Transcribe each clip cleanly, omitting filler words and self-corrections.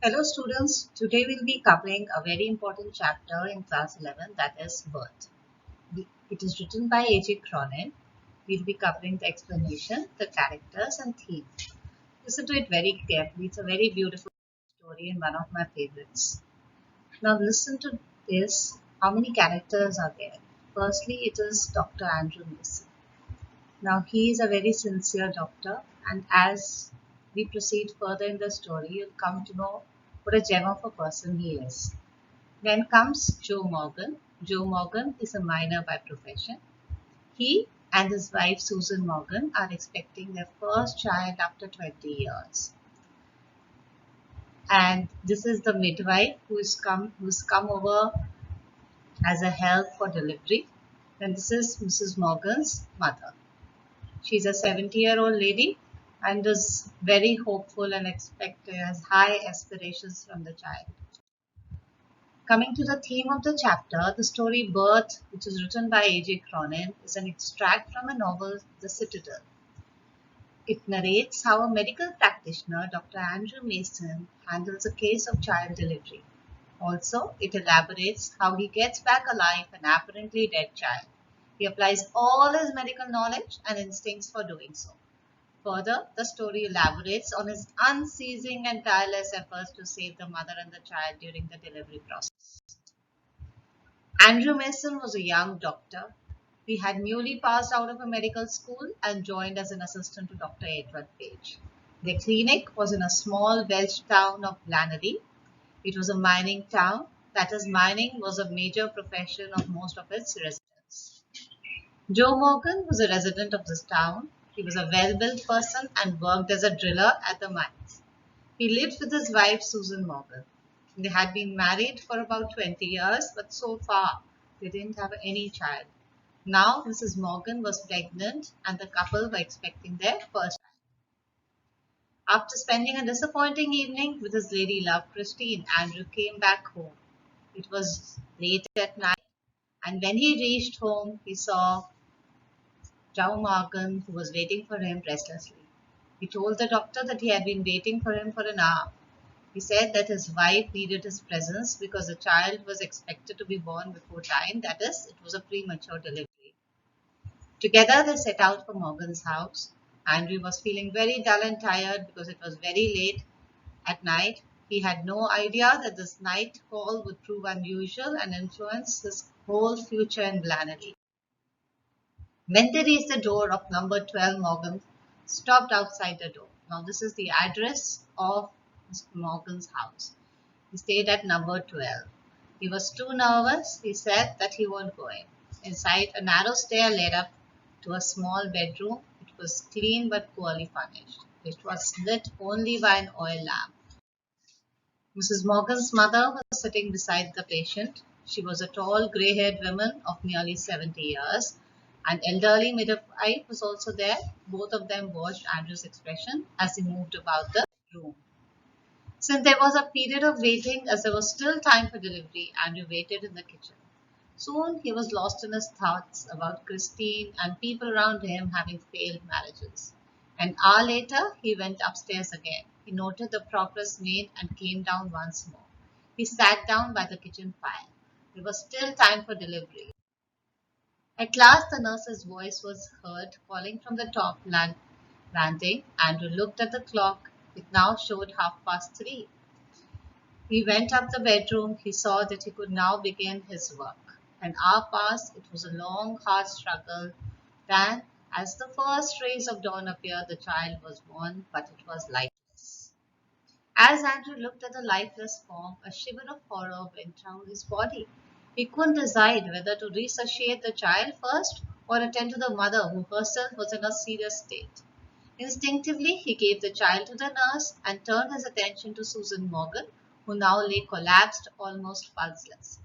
Hello students, today we'll be covering a very important chapter in class 11, that is birth. It is written by A.J. Cronin. We'll be covering the explanation, the characters and theme. Listen to it very carefully. It's a very beautiful story and one of my favorites. Now listen to this. How many characters are there? Firstly, it is Dr. Andrew Mason. Now he is a very sincere doctor, and as we proceed further in the story, you'll come to know what a gem of a person he is. Then comes Joe Morgan. Joe Morgan is a miner by profession. He and his wife Susan Morgan are expecting their first child after 20 years. And this is the midwife who's come over as a help for delivery. And this is Mrs. Morgan's mother. She's a 70-year-old lady and is very hopeful and has high aspirations from the child. Coming to the theme of the chapter, the story Birth, which is written by A.J. Cronin, is an extract from a novel, The Citadel. It narrates how a medical practitioner, Dr. Andrew Mason, handles a case of child delivery. Also, it elaborates how he gets back alive an apparently dead child. He applies all his medical knowledge and instincts for doing so. Further, the story elaborates on his unceasing and tireless efforts to save the mother and the child during the delivery process. Andrew Mason was a young doctor. He had newly passed out of a medical school and joined as an assistant to Dr. Edward Page. The clinic was in a small Welsh town of Blannery. It was a mining town, that is, mining was a major profession of most of its residents. Joe Morgan was a resident of this town. He was a well-built person and worked as a driller at the mines. He lived with his wife Susan Morgan. They had been married for about 20 years, but so far they didn't have any child. Now Mrs. Morgan was pregnant and the couple were expecting their first child. After spending a disappointing evening with his lady love Christine, Andrew came back home. It was late at night, and when he reached home, he saw Joe Morgan, who was waiting for him restlessly. He told the doctor that he had been waiting for him for an hour. He said that his wife needed his presence because the child was expected to be born before time, that is, it was a premature delivery. Together they set out for Morgan's house. Andrew was feeling very dull and tired because it was very late at night. He had no idea that this night call would prove unusual and influence his whole future in Blannery. When they reached the door of number 12, Morgan stopped outside the door. Now, this is the address of Mr. Morgan's house. He stayed at number 12. He was too nervous. He said that he won't go in. Inside, a narrow stair led up to a small bedroom. It was clean but poorly furnished. It was lit only by an oil lamp. Mrs. Morgan's mother was sitting beside the patient. She was a tall, grey-haired woman of nearly 70 years. An elderly midwife was also there. Both of them watched Andrew's expression as he moved about the room. Since there was a period of waiting, as there was still time for delivery, Andrew waited in the kitchen. Soon he was lost in his thoughts about Christine and people around him having failed marriages. An hour later, he went upstairs again. He noted the progress made and came down once more. He sat down by the kitchen fire. There was still time for delivery. At last, the nurse's voice was heard calling from the top landing. Andrew looked at the clock. It now showed 3:30. He went up the bedroom. He saw that he could now begin his work. An hour passed. It was a long, hard struggle. Then, as the first rays of dawn appeared, the child was born, but it was lifeless. As Andrew looked at the lifeless form, a shiver of horror went down his body. He couldn't decide whether to resuscitate the child first or attend to the mother, who herself was in a serious state. Instinctively, he gave the child to the nurse and turned his attention to Susan Morgan, who now lay collapsed, almost pulseless.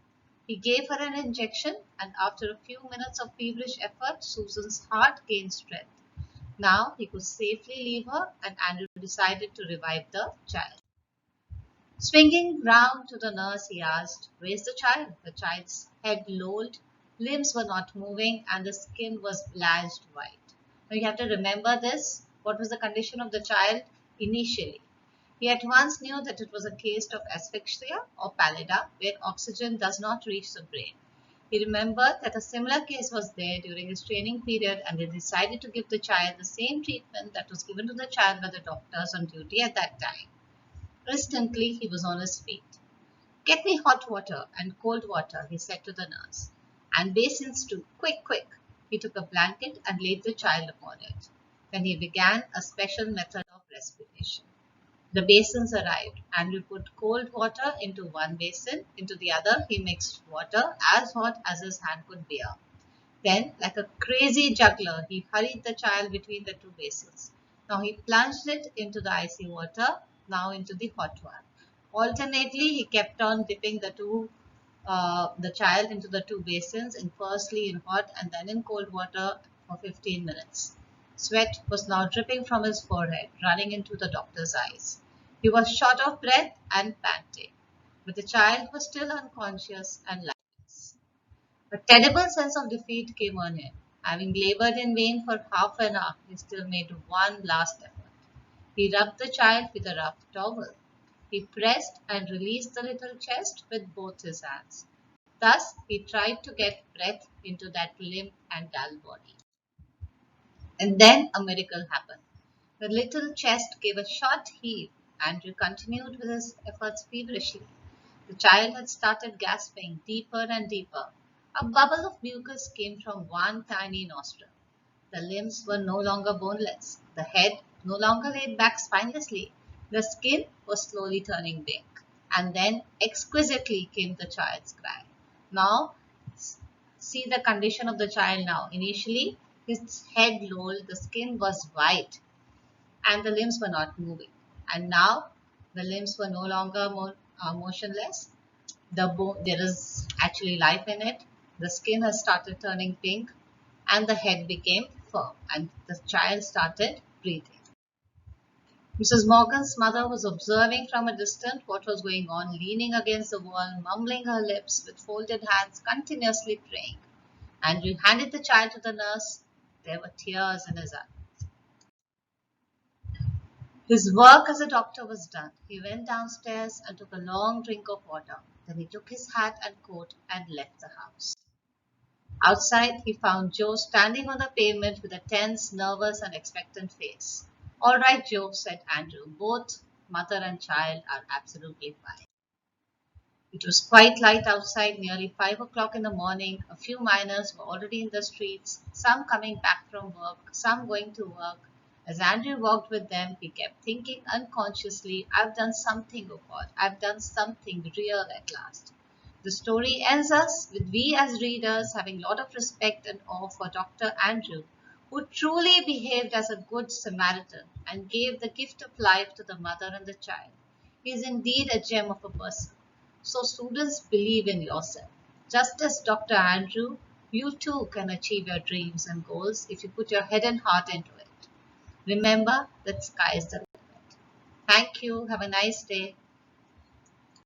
He gave her an injection, and after a few minutes of feverish effort, Susan's heart gained strength. Now he could safely leave her, and Andrew decided to revive the child. Swinging round to the nurse, he asked, "Where's the child?" The child's head lolled, limbs were not moving, and the skin was blanched white. Now you have to remember this. What was the condition of the child initially? He at once knew that it was a case of asphyxia or pallida, where oxygen does not reach the brain. He remembered that a similar case was there during his training period, and he decided to give the child the same treatment that was given to the child by the doctors on duty at that time. Instantly, he was on his feet. "Get me hot water and cold water," he said to the nurse. "And basins too. Quick, quick." He took a blanket and laid the child upon it. Then he began a special method of respiration. The basins arrived. Andrew put cold water into one basin. Into the other, he mixed water as hot as his hand could bear. Then, like a crazy juggler, he hurried the child between the two basins. Now he plunged it into the icy water, now into the hot one. Alternately, he kept on dipping the child into the two basins, and firstly in hot and then in cold water for 15 minutes. Sweat was now dripping from his forehead, running into the doctor's eyes. He was short of breath and panting, but the child was still unconscious and lifeless. A terrible sense of defeat came on him. Having labored in vain for half an hour, he still made one last effort. He rubbed the child with a rough towel. He pressed and released the little chest with both his hands. Thus, he tried to get breath into that limp and dull body. And then a miracle happened. The little chest gave a short heave. Andrew continued with his efforts feverishly. The child had started gasping deeper and deeper. A bubble of mucus came from one tiny nostril. The limbs were no longer boneless. The head no longer laid back spinelessly. The skin was slowly turning pink. And then exquisitely came the child's cry. Now, see the condition of the child now. Initially, his head lolled, the skin was white, and the limbs were not moving. And now, the limbs were no longer motionless. There is actually life in it. The skin has started turning pink, and the head became firm, and the child started breathing. Mrs. Morgan's mother was observing from a distance what was going on, leaning against the wall, mumbling her lips with folded hands, continuously praying. Andrew handed the child to the nurse. There were tears in his eyes. His work as a doctor was done. He went downstairs and took a long drink of water. Then he took his hat and coat and left the house. Outside, he found Joe standing on the pavement with a tense, nervous, and expectant face. "All right, Joe," said Andrew. "Both mother and child are absolutely fine." It was quite light outside, nearly 5 o'clock in the morning. A few miners were already in the streets, some coming back from work, some going to work. As Andrew walked with them, he kept thinking unconsciously, "I've done something, oh God, I've done something real at last." The story ends us with we as readers having a lot of respect and awe for Dr. Andrew, who truly behaved as a good Samaritan and gave the gift of life to the mother and the child. He is indeed a gem of a person. So, students, believe in yourself. Just as Dr. Andrew, you too can achieve your dreams and goals if you put your head and heart into it. Remember that sky is the limit. Thank you. Have a nice day.